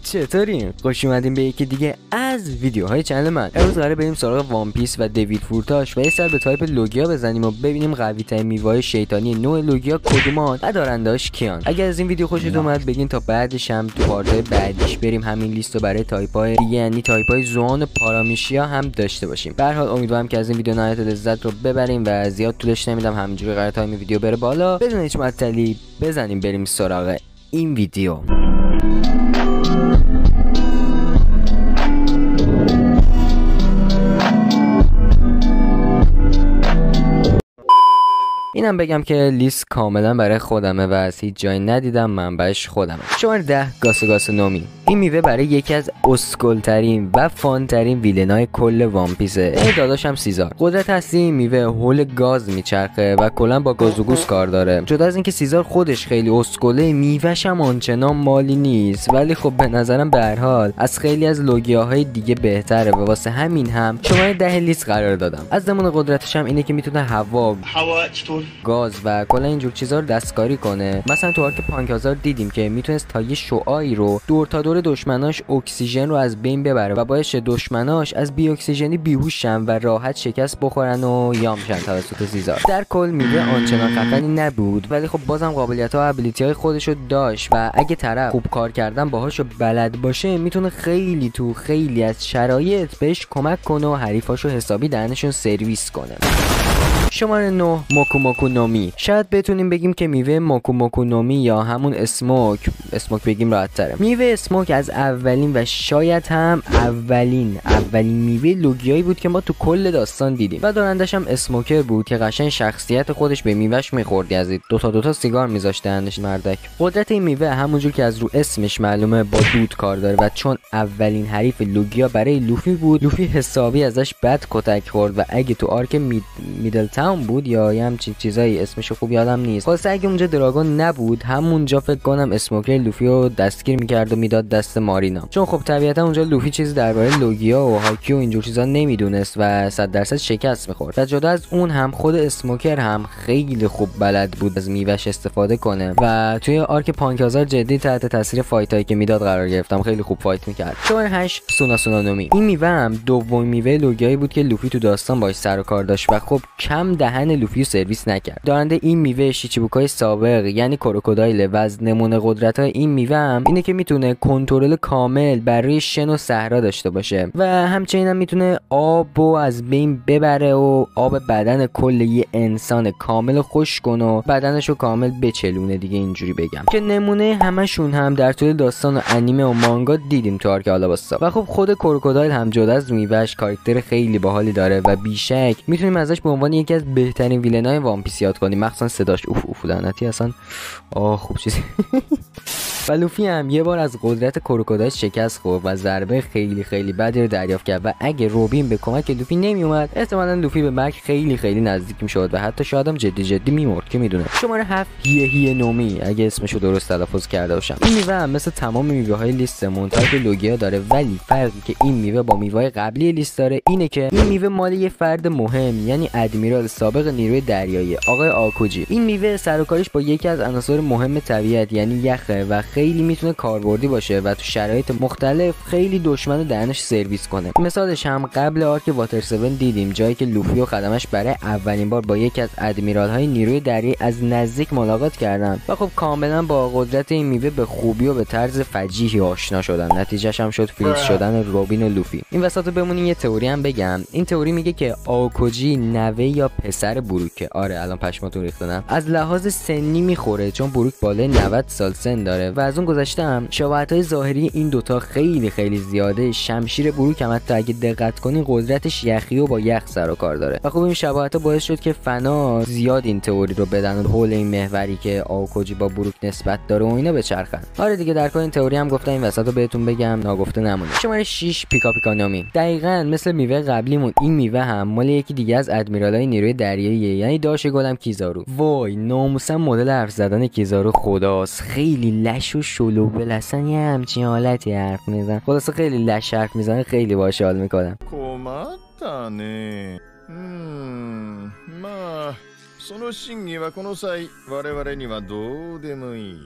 چطورین؟ خوش اومدین به یکی دیگه از ویدیوهای چنل من. امروز قراره بریم سراغ وان پیس و دوید فورتاش و یه سر به تایپ لوگیا بزنیم و ببینیم قوی ترین میوه‌های شیطانی نوع لوگیا کدومان و دارنداش کیان. اگر از این ویدیو خوشتون اومد بگین تا بعدش هم تو پارت‌های بعدیش بریم همین لیست رو برای تایپ‌های دیگه یعنی تایپ‌های زوان و پارامیشیا هم داشته باشیم. به هر حال امیدوارم که از این ویدیو نهایت لذت رو ببریم و زیاد طولش نمیدم، همینجوری قرار تایم ویدیو بره بالا. بدون هیچ معطلی بزنیم بریم سراغ این ویدیو. اینم بگم که لیست کاملا برای خودمه و از هیچ جایی ندیدم، منبعش خودمه. شماره 10 گاسو نومی. این میوه برای یکی از اسکل‌ترین و فان‌ترین ویلنای کل وان پیسه. این داداشم سیزار. قدرت اصلی این میوه هول گاز میچرخه و کلا با گاز و گوز کار داره. جدا از اینکه سیزار خودش خیلی اسکله، میوهش هم آنچنان مالی نیست، ولی خب به نظرم به هر حال از خیلی از لوگیاهای دیگه بهتره و واسه همین هم شماره 10 لیست قرار دادم. از زمان قدرتش هم اینه که میتونه هوا گاز و کلا اینجور چیزا رو دستکاری کنه. مثلا تو آرک پانکازار دیدیم که میتونست تا یه شعاعی رو دور تا دور دشمناش اکسیژن رو از بین ببره و باعث دشمناش از بی اکسیژنی بیهوش شن و راحت شکست بخورن و یام شن توسط سیزار. در کل میوه آنچنان خفنی نبود، ولی خب بازم قابلیت ها و ابیلیتی های خودشو داشت و اگه طرف خوب کار کردن باهاشو بلد باشه میتونه خیلی تو خیلی از شرایط بهش کمک کنه و حریفاشو حسابی دهنشون سرویس کنه. شماره 9 موکو نومی. شاید بتونیم بگیم که میوه موکو نومی یا همون اسموک بگیم راحت تره. میوه اسموک از اولین و شاید هم اولین میوه لوگیایی بود که ما تو کل داستان دیدیم و دارندش هم اسموکر بود که قشنگ شخصیت خودش به میوهش میخورد، از دو تا سیگار میذاشت دهنش مردک. قدرت این میوه همونجور که از رو اسمش معلومه با دود کار داره و چون اولین حریف لوگیا برای لوفی بود، لوفی حسابی ازش بد کتک خورد و اگه تو آرک میدل تاون بود یا یه همچین چیزایی اسمشو خوب یادم نیست، خلاص اگه اونجا دراگون نبود همونجا فکر کنم اسموکر لوفی رو دستگیر میکرد و میداد دست مارینا، چون خب طبیعتا اونجا لوفی چیزی درباره لوگیا و هاکی و اینجور چیزا نمیدونست و 100% شکست میخورد. و جدا از اون هم خود اسموکر هم خیلی خوب بلد بود از میوهش استفاده کنه و توی آرک پانکازار جدی تحت تاثیر فایتایی که میداد قرار گرفتم، خیلی خوب فایت میکرد. شماره 8 سونا نومی. این میوه هم دومین میوه لوگیایی بود که لوفی تو داستان باهاش سر و کار داشت و خب کم دهن لوفی رو سرویس نکرد. دارنده این میوه شیچیبوکای سابق یعنی کروکودایل و از نمونه قدرت‌های این میوه هم اینه که میتونه کنترل کامل بر روی شن و صحرا داشته باشه و همچنین هم میتونه آب رو از بین ببره و آب بدن کل یه انسان کامل خشک کنه و بدنشو کامل بچلونه دیگه، اینجوری بگم که نمونه همشون هم در طول داستان و انیمه و مانگا دیدیم تو آرک آلاباستا. و خب خود کروکودایل هم جدا از میوهش کاراکتر خیلی باحالی داره و بیشک میتونیم ازش به عنوان یکی از بهترین ویلنای وان پیس یاد کنیم، مخصوصا صداش اوف لعنتی اصلا خوب چیزی. و لوفی هم یه بار از قدرت کروکودایل شکست خورد و ضربه خیلی بدی رو دریافت کرد و اگه روبین به کمک لوفی نمی اومد احتمالاً لوفی به مرگ خیلی نزدیک میشد و حتی شاید هم جدی میمرد که میدونه. شماره 7 هیه نومی، اگه اسمشو درست تلفظ کرده باشم. این میوه هم مثل تمام میوه‌های لیستمون تایپ لوگیا داره، ولی فرقی که این میوه با میوه‌های قبلی لیست داره اینه که این میوه مال یه فرد مهم یعنی ادمیرال سابق نیروی دریایی آقای آکوجی. این میوه سر و کارش با یکی از عناصر مهم طبیعت یعنی یخه و خیلی میتونه کاربردی باشه و تو شرایط مختلف خیلی دشمنو دهنش سرویس کنه. مثالش هم قبل آرک واتر 7 دیدیم، جایی که لوفی و خدمش برای اولین بار با یکی از ادمیرال های نیروی دریایی از نزدیک ملاقات کردن و خب کاملا با قدرت این میوه به خوبی و به طرز فجیحی آشنا شدن. نتیجهش هم شد فریز شدن روبین و لوفی. این وسط بمونیم یه تئوری هم بگم. این تئوری میگه که آکوجی نوه یا پسر بروکه. آره الان پشماتون ریختم. از لحاظ سنی میخوره چون بروک بالای 90 سال سن داره و از اون گذشته هم شباهت‌های ظاهری این دوتا خیلی زیاده. شمشیر بروک هم حتی اگه دقت کنین قدرتش یخی و با یخ سر و کار داره و خب این شباهت‌ها باعث شد که فنا زیاد این تئوری رو بدن حول این محوری که آکوجی با بروک نسبت داره و اینا بچرخن. آره دیگه در کل این تئوری هم گفتم این وسط رو بهتون بگم ناگفته نمونه. شماره 6 پیکا نومی. دقیقاً مثل میوه قبلیمون این میوه هم مال یکی دیگه از ادمیرالای نیروی دریاییه یعنی داش گلم کیزارو. وای ناموسا مدل حرف زدن کیزارو خداست، خیلی لش و شلوغ اصلا یه همچین حالتی حرف میزنه. خلاصه خیلی لش حرف میزنه، خیلی باحال حال میکنم. کماتانه まあその真偽はこの際我々にはどうでもいい。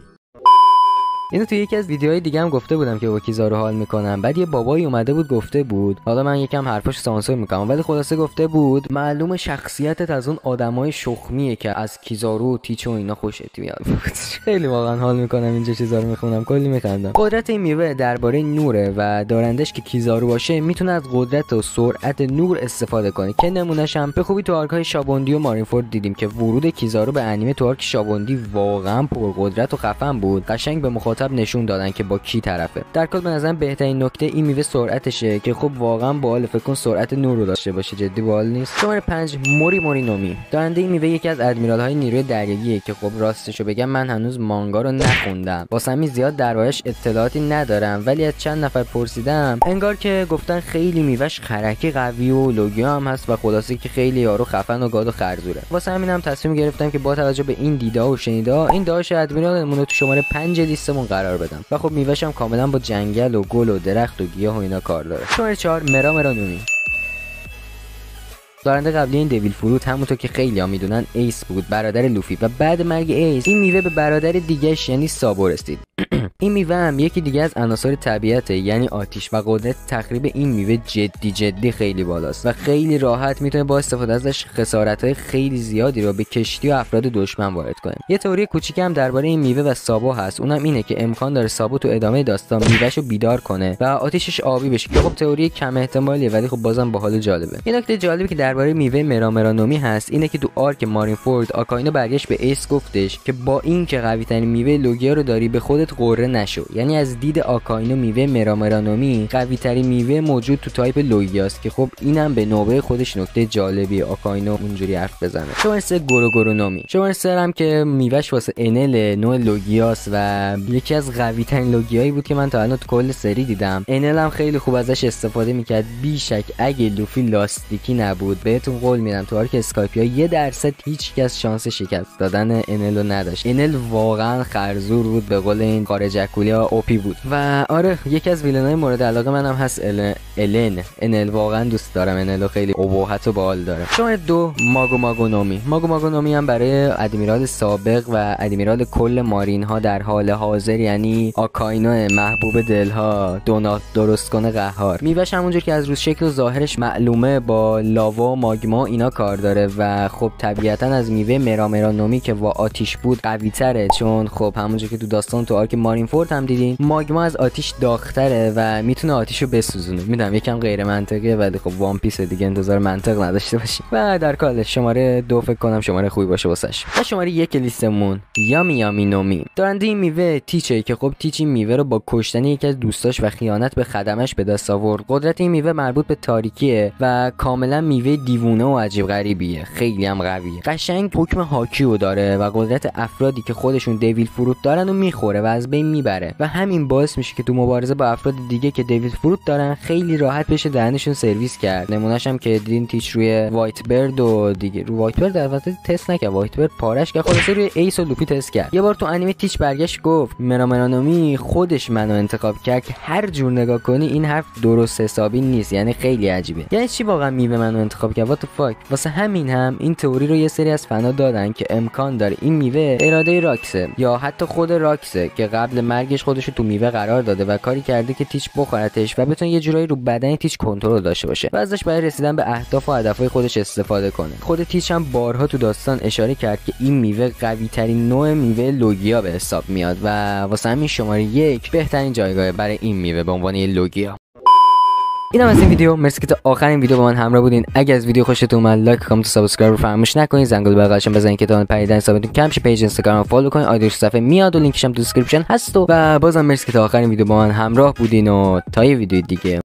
اینو تو یکی از ویدیوهای دیگه هم گفته بودم که با کیزارو حال میکنم. بعد یه بابایی اومده بود گفته بود، حالا من یکم حرفاش سانسور میکنم، ولی خلاصه گفته بود معلومه شخصیتت از اون آدمای شخمیه که از کیزارو و تیچ و اینا خوشت میاد. خیلی واقعا حال میکنم اینجا چیزا رو میخونم، کلی میخندم. قدرت این میوه درباره نوره و دارندش که کیزارو باشه میتونه از قدرت و سرعت نور استفاده کنه که نمونهش هم به خوبی تو آرک‌های شابوندی و مارینفورد دیدیم که ورود کیزارو به انیمه تو آرک شابوندی واقعا پرقدرت و خفن بود. قشنگ به مخاطب نشون دادن که با کی طرفه. در کل به نظرم بهترین نکته این میوه سرعتشه که خب واقعا باحال. فکر کن سرعت نور رو داشته باشه، جدی باحال نیست. شماره 5 موری نومی. دارنده این میوه یکی از ادمیرال های نیروی دریاییه که خب راستشو بگم من هنوز مانگا رو نخوندم، واسه همین زیاد دربارش اطلاعاتی ندارم، ولی از چند نفر پرسیدم انگار که گفتن خیلی میوهش خرکی قوی و لوگیو هم هست و خلاصه که خیلی یارو خفن و گاد و خرزوره. واسه همینم تصمیم گرفتم که با توجه به این دیده‌ها و شنیده‌ها این داش ادمیرالمون رو تو شماره 5 لیستمون قرار بدم. و خب میوهش هم کاملا با جنگل و گل و درخت و گیاه و اینا کار داره. شماره 4 نومی. دارنده قبلی این دیویل فروت همونطور که خیلی‌ها میدونن ایس بود، برادر لوفی، و بعد مرگ ایس این میوه به برادر دیگه‌اش یعنی سابو رسید. این میوه هم یکی دیگه از عناصر طبیعته، یعنی آتیش، و قدرت تخریب این میوه جدی خیلی بالاست و خیلی راحت میتونه با استفاده ازش خسارت‌های خیلی زیادی رو به کشتی و افراد دشمن وارد کنه. یه تئوری کوچیک هم درباره این میوه و سابو هست، اونم اینه که امکان داره سابو تو ادامه داستان میوهشو بیدار کنه و آتیشش آبی بشه که خب تئوری کم احتمالیه، ولی خب بازم باحال جالبه. یه نکته جالبی که درباره میوه نومی هست اینه که تو آرک مارینفورد آکاینو برگشت به ایس گفتش که با این که قوی ترین میوه لوگیا رو داری به خودت قره نشو. یعنی از دید آکاینو میوه نومی قوی ترین میوه موجود تو تایپ لوگیاست که خب اینم به نوبه خودش نکته جالبی آکاینو اونجوری حرف بزنه. شماره 3 نومی. شماره 3 هم که میوهش واسه انل نوع لوگیاست و یکی از قوی ترین لوگیایی بود که من تا الان تو کل سری دیدم. انل هم خیلی خوب ازش استفاده میکرد. بیشک اگه لوفی لاستیکی نبود بهتون قول میدم تو آرک اسکایپیا 1% هیچ کس شانس شکست دادن انل رو نداشت. انل واقعا خرزور بود، به قول این خارجکولیا اوپی بود. و آره یکی از ویلنای مورد علاقه منم هست انل واقعا دوست دارم. انل خیلی ابهت و باحال داره. شماره 2 ماگو نومی هم برای ادمیرال سابق و ادمیرال کل مارین ها در حال حاضر، یعنی آکاینو محبوب دلها، دونات درست کنه قهار. میوهش همونجور که از روز شکل و ظاهرش معلومه با لاوا و ماگما اینا کار داره و خب طبیعتا از میوه نومی که با آتیش بود قوی تره، چون خب همونجور که تو داستان تو آرک مارینفورد هم دیدیم ماگما از آتیش داغ‌تره و میتونه آتیشو بسوزونه. میدونم یکم غیر منطقیه ولی خب وان پیس دیگه انتظار منطق نداشته باشیم. و در کل شماره 2 فکر کنم شماره خوبی باشه واسش. و شماره 1 لیستمون یامی نومی. دارنده این میوه تیچه که خب تیچ این میوه رو با کشتن یکی از دوستاش و خیانت به خدمش به دست آورد. قدرت این میوه مربوط به تاریکیه و کاملا میوه دیوونه و عجیب غریبیه، خیلی هم قویه. قشنگ حکم هاکیو داره و قدرت افرادی که خودشون دیویل فروت دارن و میخوره و از بین میبره و همین باعث میشه که تو مبارزه با افراد دیگه که دیویل فروت دارن خیلی راحت بشه دهنشون سرویس کرد. نمونهش هم که دیدین تیچ روی وایت برد و دیگه رو وایت برد البته تست نکرد، وایت برد پارش کرد، خلاصه روی ایس و لوپی تست کرد. یه بار تو انیمه تیچ برگشت گفت نومی خودش منو انتخاب کرد که هر جور نگاه کنی این حرف درست حسابی نیست، یعنی خیلی عجیبه. یعنی چی واقعا میوه منو انتخاب کرد؟ وات فاک. واسه همین هم این تئوری رو یه سری از فنا دادن که امکان داره این میوه اراده راکسه یا حتی خود راکسه که قبل مرگش خودش رو تو میوه قرار داده و کاری کرده که تیچ بخورتش و بتونه یه جورایی رو بدن تیچ کنترل داشته باشه و ازش برای رسیدن به اهداف و هدفهای خودش استفاده کنه. خود تیچ هم بارها تو داستان اشاره کرد که این میوه قوی ترین نوع میوه لوگیا به حساب میاد و واسه همین شماره 1 بهترین جایگاه برای این میوه به عنوان لوگیا. اینم از این ویدیو. مرسی که تا آخرین ویدیو با من همراه بودین. اگه از ویدیو خوشتون اومد لایک، کامنت و سابسکرایب رو فراموش نکنید. زنگوله بغلش بزنید که تا پریدن حسابتون کم شه. پیج اینستاگرام رو فالو کنید. آیدیش صفحه میاد و لینکش هم تو دیسکریپشن هست. و بازم مرسی که تا آخرین ویدیو با من همراه بودین و تا یه ویدیو دیگه.